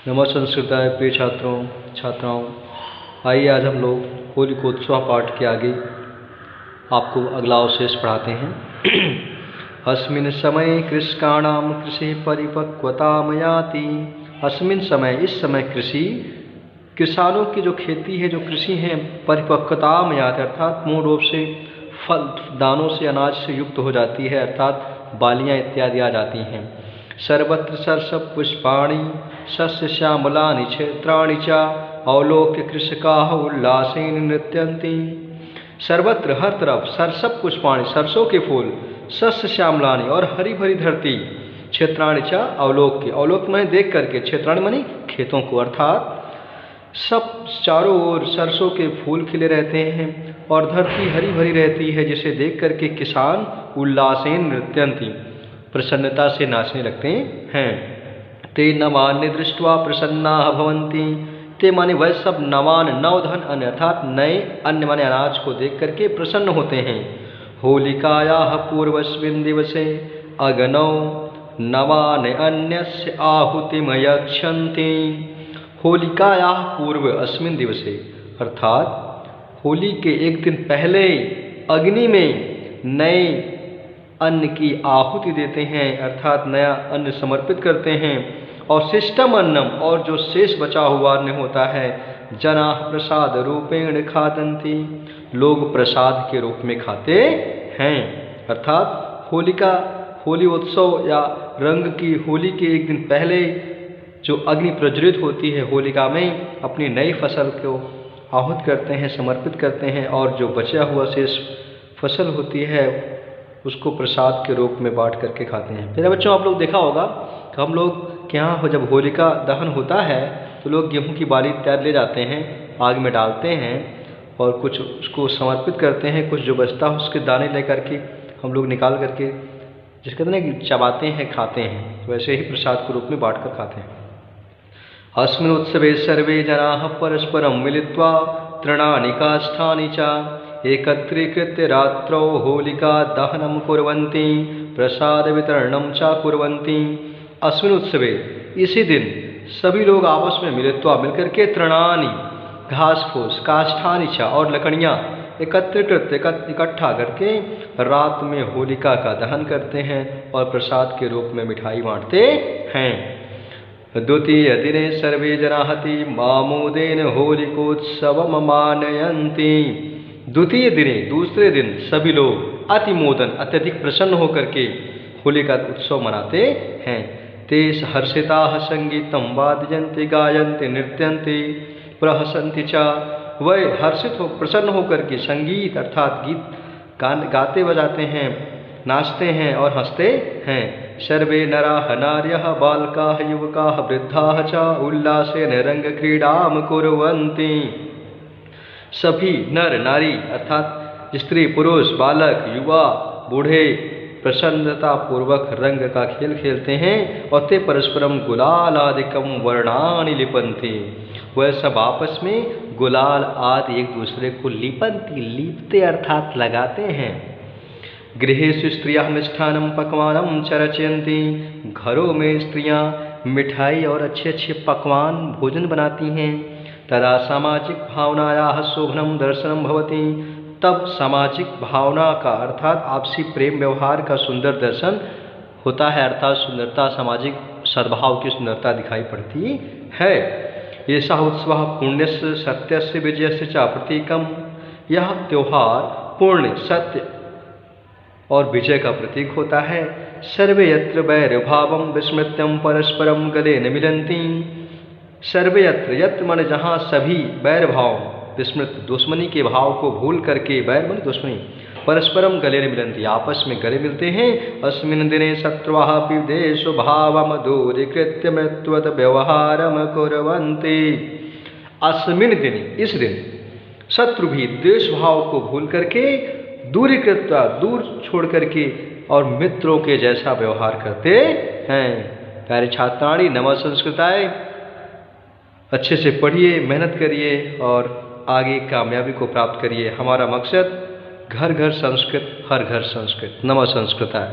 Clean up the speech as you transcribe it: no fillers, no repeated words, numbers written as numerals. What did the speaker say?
नमस्कार संस्कृताय प्रिय छात्रों छात्राओं, आइए आज हम लोग होलिकोत्सव पाठ के आगे आपको अगला अवशेष पढ़ाते हैं। अस्मिन् समये कृषकाणां कृषि परिपक्वतां याति। अस्मिन् समय, इस समय किसानों की जो खेती है, जो कृषि है, परिपक्वतां याति अर्थात पूर्ण रूप से फल दानों से, अनाज से युक्त हो जाती है, अर्थात बालियाँ इत्यादि आ जाती हैं। सर्वत्र सरसप पुष्पाणि सस्य श्यामलानि क्षेत्राणि च अवलोक्य कृषकाः उल्लासेन नृत्यन्ति। सर्वत्र, हर तरफ, सरसप पुष्पाणि, सरसों के फूल, सस्य श्यामलानि और हरी भरी धरती, क्षेत्राणि च अवलोक्य, अवलोक माने देख करके, क्षेत्राणि माने खेतों को, अर्थात सब चारों ओर सरसों के फूल खिले रहते हैं और धरती हरी भरी रहती है, जिसे देख करके किसान उल्लासेन नृत्यन्ति, प्रसन्नता से नाचने लगते हैं। ते नवान्य दृष्ट्वा प्रसन्नाः भवन्ति। ते माने वह सब, नवान नवधन अन्न अर्थात नए अन्न माने अनाज को देख करके प्रसन्न होते हैं। होलिकायाः पूर्वस्मिन् दिवसे अग्नौ नवान अन्यस्य आहुतिमयच्छन्ति। होलिकायाः पूर्व अस्मिन् दिवसे अर्थात होली के एक दिन पहले अग्नि में नए अन्न की आहुति देते हैं, अर्थात नया अन्न समर्पित करते हैं। और शिष्टम अन्नम, और जो शेष बचा हुआ अन्न होता है, जनाः प्रसाद रूपेण खादन्ति, लोग प्रसाद के रूप में खाते हैं। अर्थात होली उत्सव या रंग की होली के एक दिन पहले जो अग्नि प्रज्वलित होती है होलिका में, अपनी नई फसल को आहुत करते हैं, समर्पित करते हैं, और जो बचा हुआ शेष फसल होती है उसको प्रसाद के रूप में बांट करके खाते हैं। फिर बच्चों, आप लोग देखा होगा कि हम लोग के यहाँ जब होलिका दहन होता है तो लोग गेहूं की बाली इत्यादि ले जाते हैं, आग में डालते हैं और कुछ उसको समर्पित करते हैं, कुछ जो बचता है उसके दाने ले करके हम लोग निकाल करके, जिसके कहते हैं चबाते हैं, खाते हैं, वैसे ही प्रसाद के रूप में बांट कर खाते हैं। अस्मिन् उत्सवे सर्वे जनाः परस्परं मिलित्वा तृणानि काष्ठानि च एकत्रीकृत्य रात्रौ होलिका दहनं कुर्वन्ति, प्रसाद वितरणं च कुर्वन्ति। अस्मिन् उत्सवे, इसी दिन सभी लोग आपस में मिलित्वा, मिलकर के तृणानि घास फूस, काष्ठानि च और लकड़ियाँ एकत्रीकृत इकट्ठा करके रात में होलिका का दहन करते हैं और प्रसाद के रूप में मिठाई बांटते हैं। द्वितीय दिने सर्वे जनाः मामोदेन होलिकोत्सवम् मानयन्ति। द्वितीय दिने, दूसरे दिन सभी लोग अतिमोदन, अत्यधिक प्रसन्न होकर के होली का उत्सव मनाते हैं। ते हर्षिताः संगीतं वादयन्ति गायन्ति नृत्यन्ति प्रहसन्ति च। वह हर्षित हो, प्रसन्न होकर के संगीत अर्थात गीत गाते बजाते हैं, नाचते हैं और हंसते हैं। सर्वे नराः नार्यः बालकाः युवकाः वृद्धाः च उल्लासेन रंगक्रीडां कुर्वन्ति। सभी नर नारी अर्थात स्त्री पुरुष बालक युवा बूढ़े प्रसन्नता पूर्वक रंग का खेल खेलते हैं। और ते परस्परम गुलालादिकम वर्णानि लिपन्ति। वह सब आपस में गुलाल आदि एक दूसरे को लिपन्ति, लीपते अर्थात लगाते हैं। गृहेषु स्त्रियः मिष्ठान्नं पक्वान्नं च रचयन्ति। घरों में स्त्रियां मिठाई और अच्छे अच्छे पकवान भोजन बनाती हैं। तदा सामाजिक भावनायाः शोभनं दर्शनं भवति। तब सामाजिक भावना का अर्थात आपसी प्रेम व्यवहार का सुंदर दर्शन होता है, अर्थात सुंदरता, सामाजिक सद्भाव की सुंदरता दिखाई पड़ती है। एषः उत्सवः पुण्यस्य सत्यस्य विजयस्य च प्रतीकम्। यह त्योहार पुण्य, सत्य और विजय का प्रतीक होता है। सर्वे यत्र वैरभावं विस्मृत्यं परस्परं गलेन मिलन्ति। सर्वे यत्र, यत्र माने जहाँ, सभी, वैर भाव विस्मृत, दुश्मनी के भाव को भूल करके, वैर माने दुश्मनी, परस्परम गलेन मिलन्ति, आपस में गले मिलते हैं। अस्मिन् दिने शत्रुवः विदेश भावं दूरीकृत्य मृत्युवत् व्यवहारं कुर्वन्ति। अस्मिन् दिने, इस दिन, शत्रु भी द्वेष भाव को भूल करके, दूरीकृत, दूर छोड़ करके, और मित्रों के जैसा व्यवहार करते हैं। प्यारे छात्राणी, नमः संस्कृताय। अच्छे से पढ़िए, मेहनत करिए और आगे कामयाबी को प्राप्त करिए। हमारा मकसद घर घर संस्कृत, हर घर संस्कृत। नमः संस्कृताय।